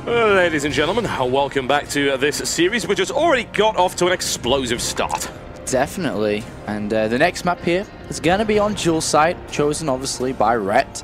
Ladies and gentlemen, welcome back to this series, which has already got off to an explosive start. Definitely. And the next map here is going to be on dual site, chosen obviously by Rhett.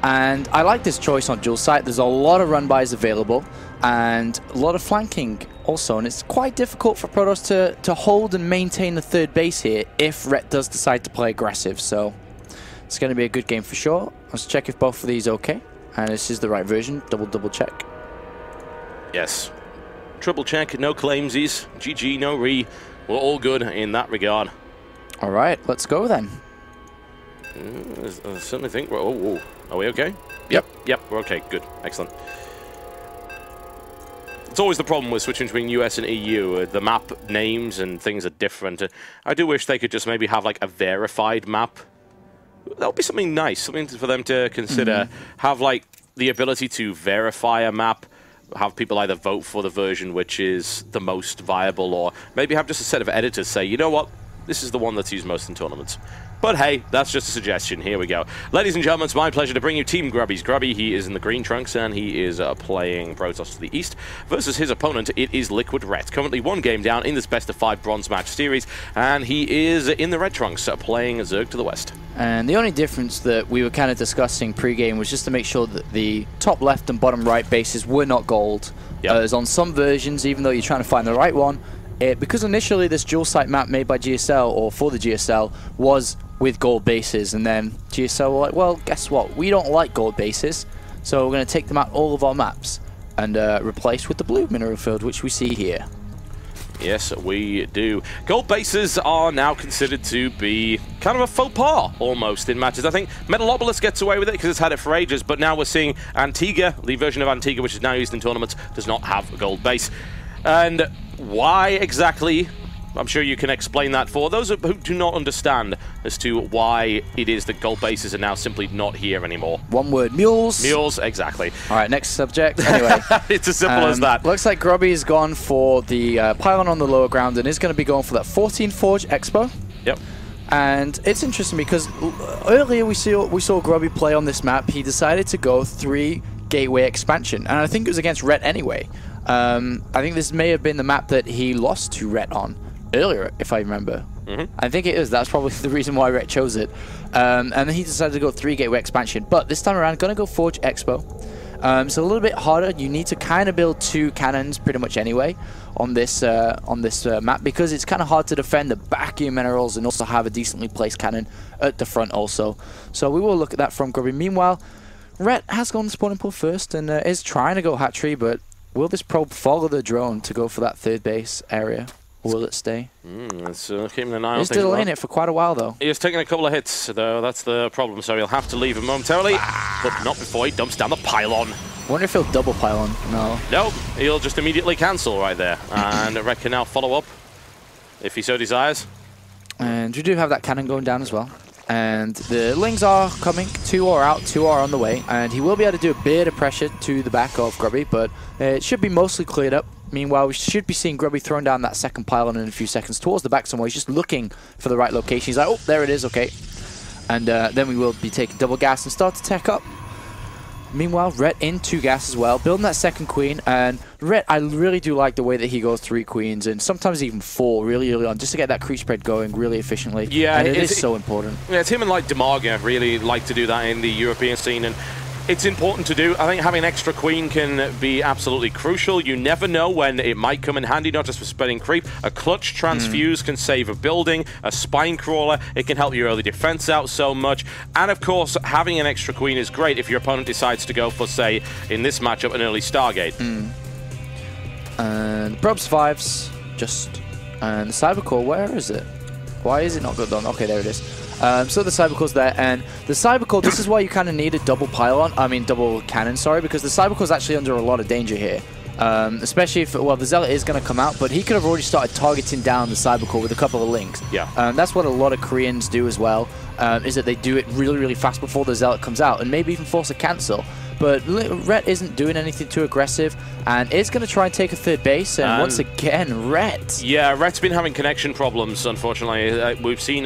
And I like this choice on dual site. There's a lot of run-bys available and a lot of flanking also. And it's quite difficult for Protoss to hold and maintain the third base here if Rhett does decide to play aggressive. So it's going to be a good game for sure. Let's check if both of these are okay. And this is the right version. Double check. Yes. Triple check, no claimsies. GG, no re. We're all good in that regard. All right, let's go then. I certainly think we're... Oh, are we okay? Yep, we're okay. Good. Excellent. It's always the problem with switching between US and EU. The map names and things are different. I do wish they could just maybe have like a verified map. That would be something nice, something for them to consider. Have like the ability to verify a map, have people either vote for the version which is the most viable, or maybe have just a set of editors say, you know what, this is the one that's used most in tournaments. But hey, that's just a suggestion. Here we go. Ladies and gentlemen, it's my pleasure to bring you Team Grubby's Grubby. He is in the green trunks, and he is playing Protoss to the east. Versus his opponent, it is Liquid Red. Currently one game down in this best-of-5 bronze match series, and he is in the red trunks, playing Zerg to the west. And the only difference that we were kind of discussing pre-game was just to make sure that the top left and bottom right bases were not gold. Yep. As on some versions, even though you're trying to find the right one, because initially this dual site map made by GSL, or for the GSL, was with gold bases, and then GSL were like, well, guess what? We don't like gold bases, so we're going to take them out all of our maps and replace with the blue mineral field, which we see here. Yes, we do. Gold bases are now considered to be kind of a faux pas, almost, in matches. I think Metalopolis gets away with it because it's had it for ages, but now we're seeing Antigua, the version of Antigua, which is now used in tournaments, does not have a gold base. And why exactly? I'm sure you can explain that for those who do not understand as to why it is that gold bases are now simply not here anymore. One word, mules. Mules, exactly. All right, next subject. Anyway. It's as simple as that. Looks like Grubby has gone for the pylon on the lower ground and is going to be going for that 14 Forge Expo. Yep. And it's interesting because earlier we saw Grubby play on this map. He decided to go 3 gateway expansion, and I think it was against Rhett anyway. I think this may have been the map that he lost to Rhett on earlier, if I remember. I think it is. That's probably the reason why Rhett chose it. And then he decided to go 3 gateway expansion. But this time around, going to go Forge Expo. It's a little bit harder. You need to kind of build 2 cannons pretty much anyway on this map, because it's kind of hard to defend the back of your minerals and also have a decently placed cannon at the front also. So we will look at that from Grubby. Meanwhile, Rhett has gone spawning pool first and is trying to go hatchery, but will this probe follow the drone to go for that third base area? Or will it stay? It's keeping an eye on He's things. delaying it for quite a while, though. He has taken a couple of hits, though. That's the problem. So he'll have to leave him momentarily, but not before he dumps down the pylon. I wonder if he'll double pylon. No. No, he'll just immediately cancel right there. And Rhett can now follow up, if he so desires. And we do have that cannon going down as well. And the Lings are coming. 2 are out, 2 are on the way. And he will be able to do a bit of pressure to the back of Grubby, but it should be mostly cleared up. Meanwhile, we should be seeing Grubby throwing down that second pylon in a few seconds towards the back somewhere. He's just looking for the right location. He's like, oh, there it is, okay. And then we will be taking double gas and start to tech up. Meanwhile, Rhett in 2 gas as well, building that second queen. And Rhett, I really do like the way that he goes 3 queens and sometimes even 4 really early on, just to get that creep spread going really efficiently. Yeah, and it is so important. Yeah, it's him and like Demaga really like to do that in the European scene, and it's important to do. I think having an extra queen can be absolutely crucial. You never know when it might come in handy, not just for spreading creep. A clutch transfuse can save a building, a spine crawler, it can help your early defense out so much. And of course, having an extra queen is great if your opponent decides to go for, say, in this matchup, an early Stargate. And Probe survives, and the Cybercore, where is it? Why is it not good done? Okay, there it is. So the Cybercore's there, and the Cybercore, this is why you kind of need a double cannon, sorry, because the Cybercore's actually under a lot of danger here. Especially if, well, the Zealot is going to come out, but he could have already started targeting down the Cybercore with a couple of links. Yeah. That's what a lot of Koreans do as well, is that they do it really, really fast before the Zealot comes out, and maybe even force a cancel. But Rhett isn't doing anything too aggressive, and is going to try and take a third base, and once again, Rhett. Yeah, Rhett's been having connection problems, unfortunately. We've seen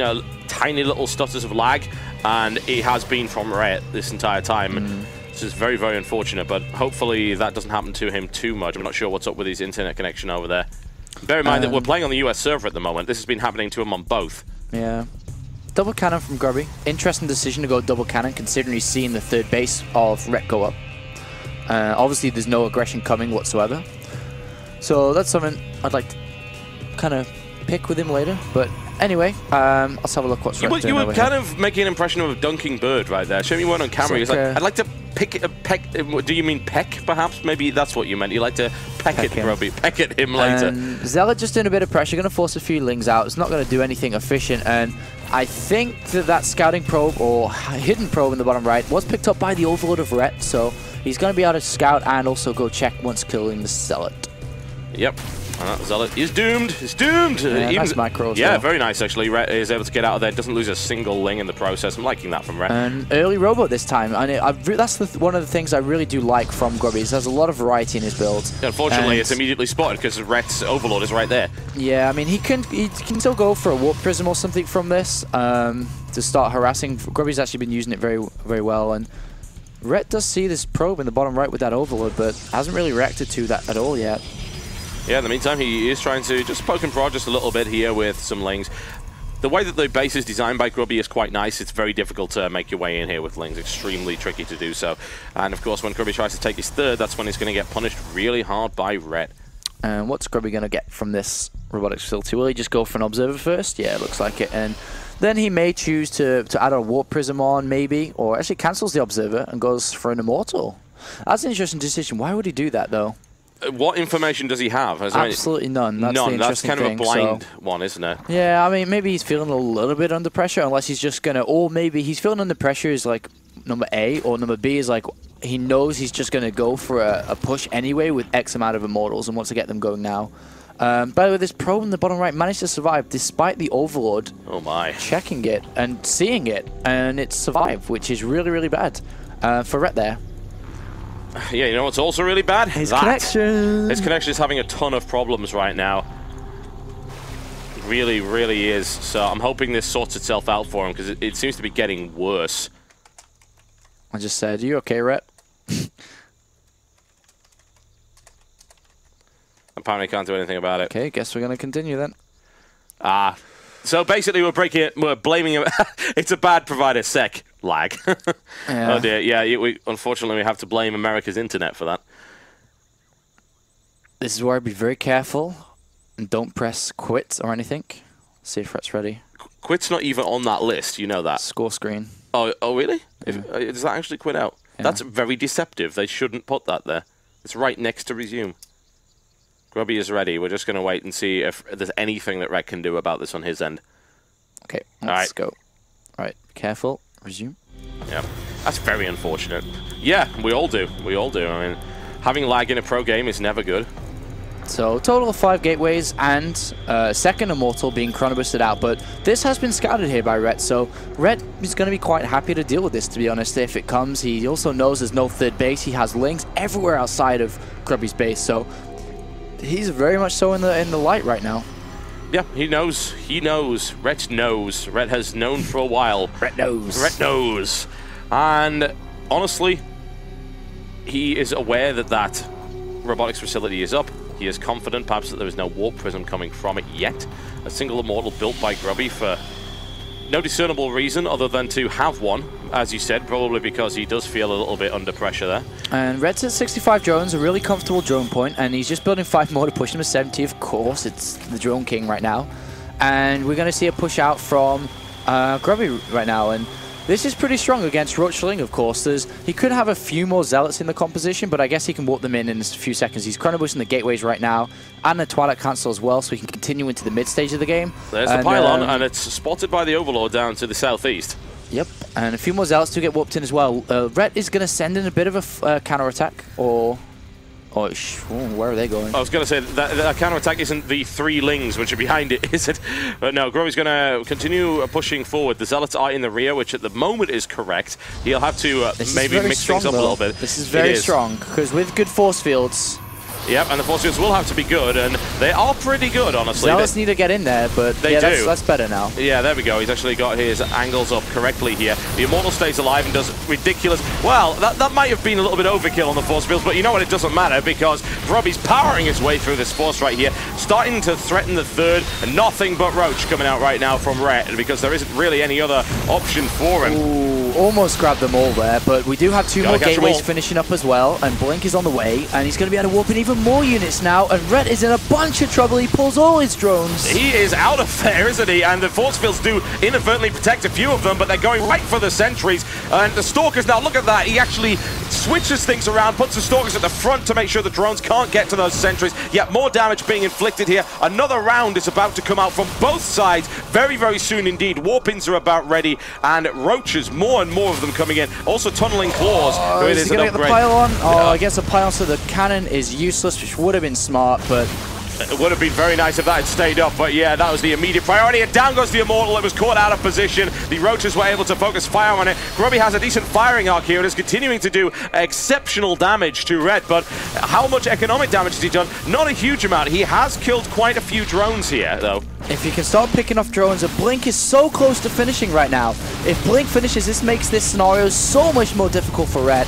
tiny little stutters of lag, and it has been from Rhett this entire time. This is very, very unfortunate, but hopefully that doesn't happen to him too much. I'm not sure what's up with his internet connection over there. Bear in mind that we're playing on the US server at the moment. This has been happening to him on both. Yeah. Double cannon from Grubby. Interesting decision to go double cannon, considering he's seeing the third base of Rhett go up. Obviously, there's no aggression coming whatsoever. So that's something I'd like to kind of pick with him later. But anyway, let's have a look what's Rhett doing. You were kind of making an impression of a dunking bird right there. Show me one on camera. He's like, I'd like to peck. Do you mean peck, perhaps? Maybe that's what you meant. You like to peck at Grubby. Peck at him later. Zealot just doing a bit of pressure. Going to force a few lings out. It's not going to do anything efficient. And I think that scouting probe or hidden probe in the bottom right was picked up by the Overlord of Rhett. So he's going to be able to scout and also go check once killing the Zealot. Yep. Zealot is doomed. He's doomed. Yeah, nice micro as yeah, well. Very nice actually. Rhett is able to get out of there. Doesn't lose a single ling in the process. I'm liking that from Rhett. And early robot this time. And that's one of the things I really do like from Grubby. He has a lot of variety in his builds. Unfortunately, it's immediately spotted because Rhett's Overlord is right there. Yeah, I mean he can still go for a warp prism or something from this to start harassing. Grubby's actually been using it very, very well. And Rhett does see this probe in the bottom right with that Overlord, but hasn't really reacted to that at all yet. Yeah, in the meantime, he is trying to just poke and prod just a little bit here with some lings. The way that the base is designed by Grubby is quite nice. It's very difficult to make your way in here with lings. Extremely tricky to do so. And of course, when Grubby tries to take his third, that's when he's going to get punished really hard by Rhett. And what's Grubby going to get from this robotics facility? Will he just go for an observer first? Yeah, it looks like it. And then he may choose to add a warp prism on, maybe, or actually cancels the observer and goes for an immortal. That's an interesting decision. Why would he do that, though? What information does he have? Absolutely none. That's the interesting kind of thing, a blind one, isn't it? Yeah, I mean, maybe he's feeling a little bit under pressure, unless he's just going to... Or maybe he's feeling under pressure is like number A, or number B is like he knows he's just going to go for a push anyway with X amount of immortals and wants to get them going now. By the way, this probe in the bottom right managed to survive despite the Overlord checking it and seeing it, and it survived, which is really, really bad for Rhett there. Yeah, you know what's also really bad? His connection. His connection is having a ton of problems right now. It really, really is. So I'm hoping this sorts itself out for him because it seems to be getting worse. I just said, "You okay, Rhett?" Apparently can't do anything about it. Okay, guess we're going to continue then. So basically we're blaming him. It's a bad provider sec lag. Yeah. Oh dear, yeah, unfortunately we have to blame America's internet for that. This is where I'd be very careful and don't press quit or anything. See if Rhett's ready. Quit's not even on that list, you know that. Score screen. Oh really? Yeah. Does that actually quit out? Yeah. That's very deceptive. They shouldn't put that there. It's right next to resume. Grubby is ready. We're just going to wait and see if there's anything that Rhett can do about this on his end. Okay, let's go. All right, careful. Resume. Yeah, that's very unfortunate. Yeah, we all do. We all do. I mean, having lag in a pro game is never good. So, total of 5 gateways and second immortal being chronoboosted out. But this has been scouted here by Rhett, so Rhett is going to be quite happy to deal with this, to be honest, if it comes. He also knows there's no third base. He has links everywhere outside of Grubby's base, so he's very much so in the light right now. Yeah, he knows. He knows. Rhett knows. Rhett has known for a while. Rhett knows. Rhett knows. And honestly, he is aware that that robotics facility is up. He is confident, perhaps, that there is no warp prism coming from it yet. A single immortal built by Grubby for no discernible reason other than to have one, as you said, probably because he does feel a little bit under pressure there. And Red's at 65 drones, a really comfortable drone point, and he's just building 5 more to push him to 70. Of course, it's the drone king right now. And we're going to see a push out from Grubby right now, and this is pretty strong against Roachling, of course. He could have a few more Zealots in the composition, but I guess he can warp them in a few seconds. He's chronoboosting the gateways right now, and the Twilight Council as well, so he can continue into the mid-stage of the game. There's the pylon, and it's spotted by the Overlord down to the southeast. Yep, and a few more Zealots to get warped in as well. Rhett is going to send in a bit of a counter-attack, or where are they going? I was going to say, that counter-attack isn't the 3 lings which are behind it, is it? But no, Grubby's going to continue pushing forward. The Zealots are in the rear, which at the moment is correct. He'll have to maybe mix things up a little bit. This is very strong, because with good force fields, Yep, and the force fields will have to be good, and they are pretty good, honestly. Zealots need to get in there, but they do. That's better now. Yeah, there we go. He's actually got his angles up correctly here. The Immortal stays alive and does ridiculous. Well, that might have been a little bit overkill on the force fields, but you know what? It doesn't matter because Grubby's powering his way through this force right here, starting to threaten the third, and nothing but Roach coming out right now from Ret because there isn't really any other option for him. Ooh, almost grabbed them all there, but we do have two more gateways finishing up as well, and Blink is on the way, and he's going to be able to warp in even more units now, and Ret is in a bunch of trouble. He pulls all his drones. He is out of there, isn't he? And the force fields do inadvertently protect a few of them, but they're going right for the sentries. And the Stalkers, now look at that. He actually switches things around, puts the Stalkers at the front to make sure the drones can't get to those sentries. Yet more damage being inflicted here. Another round is about to come out from both sides very, very soon indeed. Warp-ins are about ready, and Roaches, more and more of them coming in. Also tunneling claws. Oh, is he going to get the pylon? Oh, I guess the pylon, so the cannon is useless, which would have been smart, but it would have been very nice if that had stayed up, but yeah, that was the immediate priority. And down goes the Immortal. It was caught out of position. The Roaches were able to focus fire on it. Grubby has a decent firing arc here and is continuing to do exceptional damage to Red, but how much economic damage has he done? Not a huge amount. He has killed quite a few drones here, though. If he can start picking off drones, and Blink is so close to finishing right now. If Blink finishes, this makes this scenario so much more difficult for Red.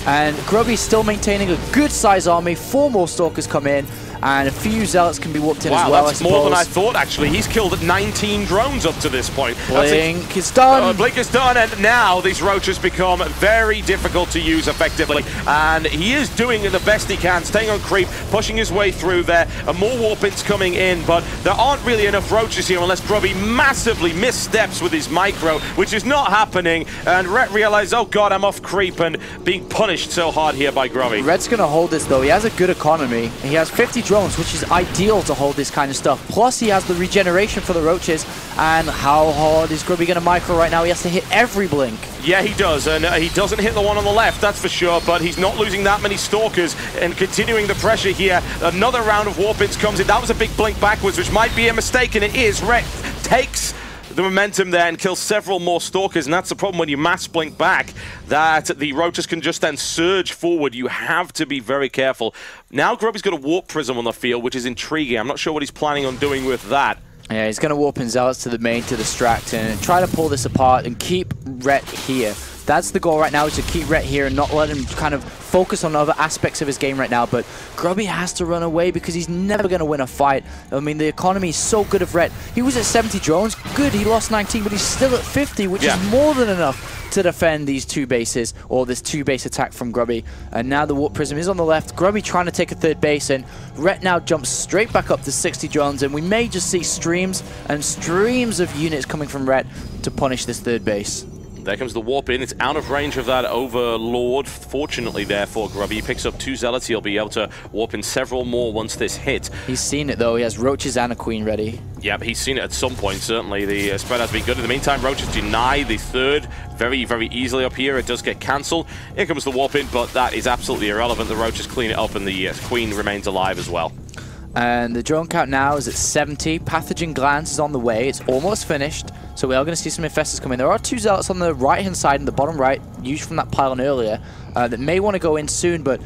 And Grubby's still maintaining a good size army. 4 more Stalkers come in, and a few Zealots can be warped in as well, that's more than I thought, actually. He's killed 19 drones up to this point. Blink is done. Blink is done, and now these Roaches become very difficult to use effectively. And he is doing the best he can, staying on creep, pushing his way through there. And more warp-ins coming in, but there aren't really enough Roaches here unless Grubby massively missteps with his micro, which is not happening. And Ret realizes, oh god, I'm off creep, and being punished so hard here by Grubby. Red's going to hold this, though. He has a good economy. He has 50 drones, which is ideal to hold this kind of stuff. Plus, he has the regeneration for the Roaches. And how hard is Grubby going to micro right now? He has to hit every Blink. Yeah, he does, and he doesn't hit the one on the left, that's for sure, but he's not losing that many Stalkers, and continuing the pressure here. Another round of warp-ins comes in. That was a big Blink backwards, which might be a mistake, and it is. Ret takes the momentum there and kills several more Stalkers, and that's the problem when you mass Blink back, that the Roaches can just then surge forward. You have to be very careful. Now Grubby's got a Warp Prism on the field, which is intriguing. I'm not sure what he's planning on doing with that. Yeah, he's going to warp in Zealots to the main to distract and try to pull this apart and keep Ret here. That's the goal right now, is to keep Ret here and not let him kind of focus on other aspects of his game right now. But Grubby has to run away because he's never going to win a fight. I mean, the economy is so good of Ret. He was at 70 drones. Good, he lost 19, but he's still at 50, which is more than enough to defend these 2 bases, or this 2-base attack from Grubby. And now the Warp Prism is on the left. Grubby trying to take a 3rd base, and Ret now jumps straight back up to 60 drones, and we may just see streams and streams of units coming from Ret to punish this 3rd base. There comes the warp in. It's out of range of that Overlord. Fortunately there for Grubby. He picks up 2 Zealots. He'll be able to warp in several more once this hits. He's seen it, though. He has Roaches and a Queen ready. Yep, he's seen it at some point, certainly. The spread has been good. In the meantime, Roaches deny the 3rd very, very easily up here. It does get cancelled. Here comes the warp in, but that is absolutely irrelevant. The Roaches clean it up, and the Queen remains alive as well. And the drone count now is at 70. Pathogen Glance is on the way. It's almost finished. So we are going to see some Infestors come in. There are 2 Zealots on the right-hand side in the bottom right, used from that pylon earlier, that may want to go in soon, but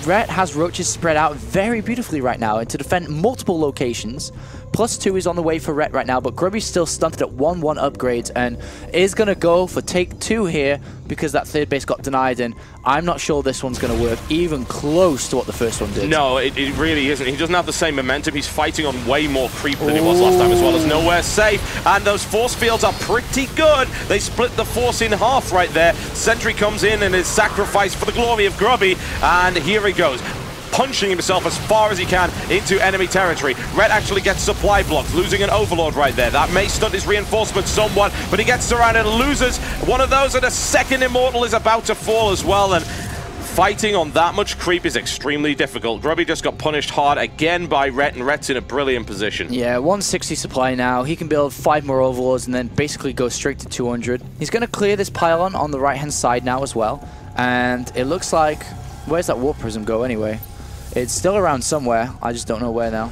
Ret has Roaches spread out very beautifully right now and to defend multiple locations. +2 is on the way for Ret right now, but Grubby's still stunted at 1-1 upgrades and is going to go for take 2 here because that 3rd base got denied, and I'm not sure this one's going to work even close to what the first one did. No, it really isn't. He doesn't have the same momentum. He's fighting on way more creep than he was last time, as well as nowhere safe. And those force fields are pretty good. They split the force in half right there. Sentry comes in and is sacrificed for the glory of Grubby, and here he goes, punching himself as far as he can into enemy territory. Ret actually gets supply blocked, losing an Overlord right there. That may stunt his reinforcement somewhat, but he gets surrounded and loses one of those, and a 2nd Immortal is about to fall as well. And fighting on that much creep is extremely difficult. Grubby just got punished hard again by Ret, and Ret's in a brilliant position. Yeah, 160 supply now. He can build 5 more Overlords and then basically go straight to 200. He's going to clear this pylon on the right-hand side now as well. And it looks like... Where's that Warp Prism go anyway? It's still around somewhere. I just don't know where now.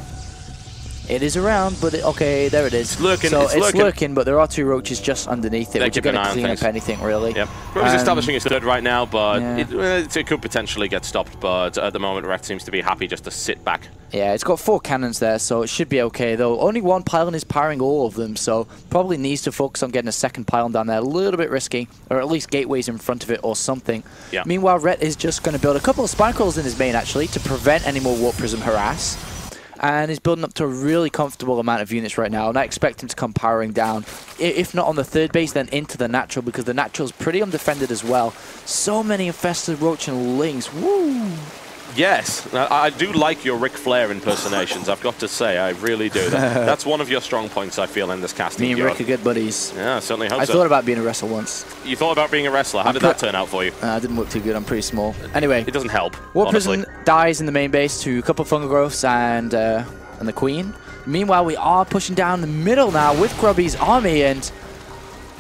It is around, but okay, there it is. It's lurking. So it's lurking, but there are 2 roaches just underneath it, which are going to clean up anything, really. Yep. Grubby's establishing his third right now, but yeah. it could potentially get stopped. But at the moment, Rhett seems to be happy just to sit back. Yeah, it's got 4 cannons there, so it should be okay, though. Only 1 pylon is powering all of them, so probably needs to focus on getting a second pylon down there. A little bit risky, or at least gateways in front of it or something. Yeah. Meanwhile, Rhett is just going to build a couple of spine crawlers in his main, actually, to prevent any more Warp Prism harass. And he's building up to a really comfortable amount of units right now, and I expect him to come powering down, if not on the 3rd base, then into the natural, because the natural is pretty undefended as well. So many infested roach and lings. Woo! Yes, I do like your Ric Flair impersonations, I've got to say, I really do. That's one of your strong points, I feel, in this casting. Me and Rick are good buddies. Yeah, I certainly hope I so. thought about being a wrestler once. You thought about being a wrestler? How did that turn out for you? It didn't work too good, I'm pretty small. Anyway. It doesn't help, Warp Prison dies in the main base to a couple of fungal growths and the Queen. Meanwhile, we are pushing down the middle now with Grubby's army, and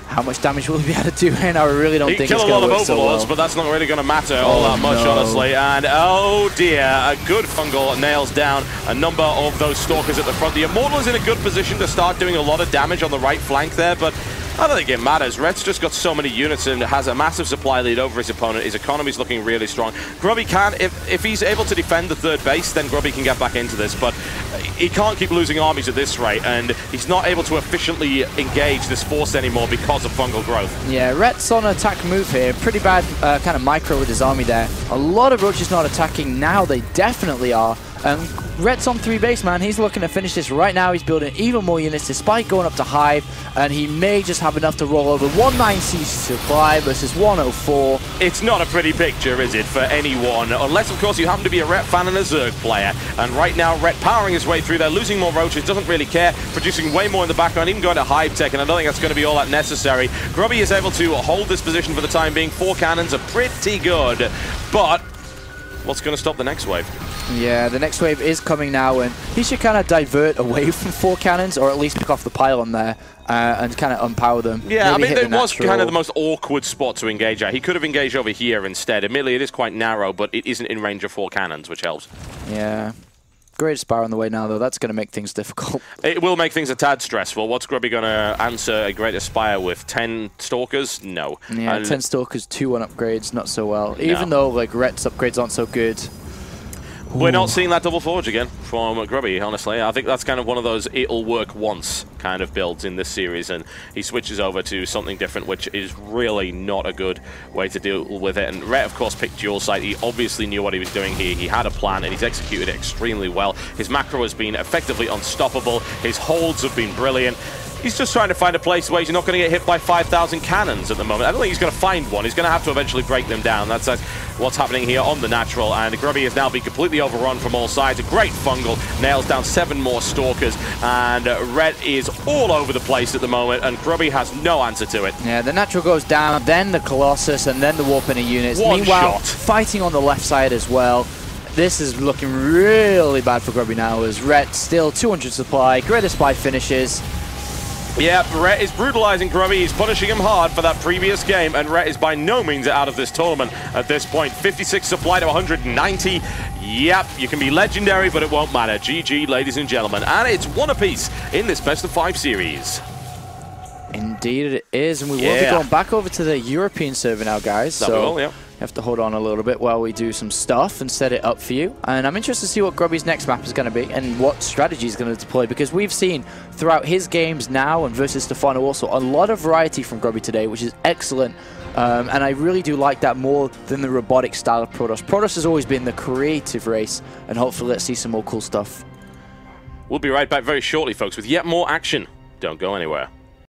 how much damage will he be able to do right now? I really don't think it's going to work so well. He killed a lot of overlords, but that's not really going to matter all that much, honestly. And oh dear, a good fungal nails down a number of those stalkers at the front. The Immortal is in a good position to start doing a lot of damage on the right flank there, but I don't think it matters. Rhett's just got so many units and has a massive supply lead over his opponent. His economy's looking really strong. Grubby can, if he's able to defend the 3rd base, then Grubby can get back into this, but he can't keep losing armies at this rate, and he's not able to efficiently engage this force anymore because of fungal growth. Yeah, Rhett's on an attack move here. Pretty bad kind of micro with his army there. A lot of roaches not attacking now. They definitely are. Rhett's on 3 base, man. He's looking to finish this right now. He's building even more units despite going up to Hive, and he may just have enough to roll over 190 supply versus 104. It's not a pretty picture, is it, for anyone? Unless, of course, you happen to be a Rhett fan and a Zerg player. And right now, Rhett powering his way through there, losing more roaches, doesn't really care, producing way more in the background, even going to Hive tech, and I don't think that's going to be all that necessary. Grubby is able to hold this position for the time being. 4 cannons are pretty good, but what's going to stop the next wave? Yeah, the next wave is coming now, and he should kind of divert away from 4 cannons, or at least pick off the pylon there and kind of unpower them. Yeah, maybe I mean, it was kind of the most awkward spot to engage at. He could have engaged over here instead. Admittedly, it is quite narrow, but it isn't in range of 4 cannons, which helps. Yeah. Great Spire on the way now, though. That's going to make things difficult. It will make things a tad stressful. What's Grubby going to answer a Great Aspire with? 10 Stalkers? No. Yeah, and 10 Stalkers, 2-1 upgrades, not so well. No. Even though like Rhett's upgrades aren't so good. We're not seeing that double forge again from Grubby, honestly. I think that's kind of one of those it'll work once kind of builds in this series, and he switches over to something different, which is really not a good way to deal with it. And Rhett, of course, picked dual site. He obviously knew what he was doing here. He had a plan, and he's executed it extremely well. His macro has been effectively unstoppable. His holds have been brilliant. He's just trying to find a place where he's not going to get hit by 5,000 cannons at the moment. I don't think he's going to find one. He's going to have to eventually break them down. That's what's happening here on the natural. And Grubby has now been completely overrun from all sides. A great fungal. Nails down 7 more stalkers. And Rhett is all over the place at the moment. And Grubby has no answer to it. Yeah, the natural goes down, then the Colossus, and then the Warp Inner units. One Meanwhile, shot. Fighting on the left side as well. This is looking really bad for Grubby now, as Rhett still 200 supply. Greater Spy finishes. Yeah, Rhett is brutalizing Grubby. He's punishing him hard for that previous game, and Rhett is by no means out of this tournament at this point. 56 supply to 190. Yep, you can be legendary, but it won't matter. GG, ladies and gentlemen. And it's 1 apiece in this best-of-5 series. Indeed it is, and we will be going back over to the European server now, guys. That we will, yeah. You have to hold on a little bit while we do some stuff and set it up for you. And I'm interested to see what Grubby's next map is going to be and what strategy he's going to deploy, because we've seen throughout his games now and versus Stefano also a lot of variety from Grubby today, which is excellent. And I really do like that more than the robotic style of Protoss. Protoss has always been the creative race, and hopefully let's see some more cool stuff. We'll be right back very shortly, folks, with yet more action. Don't go anywhere.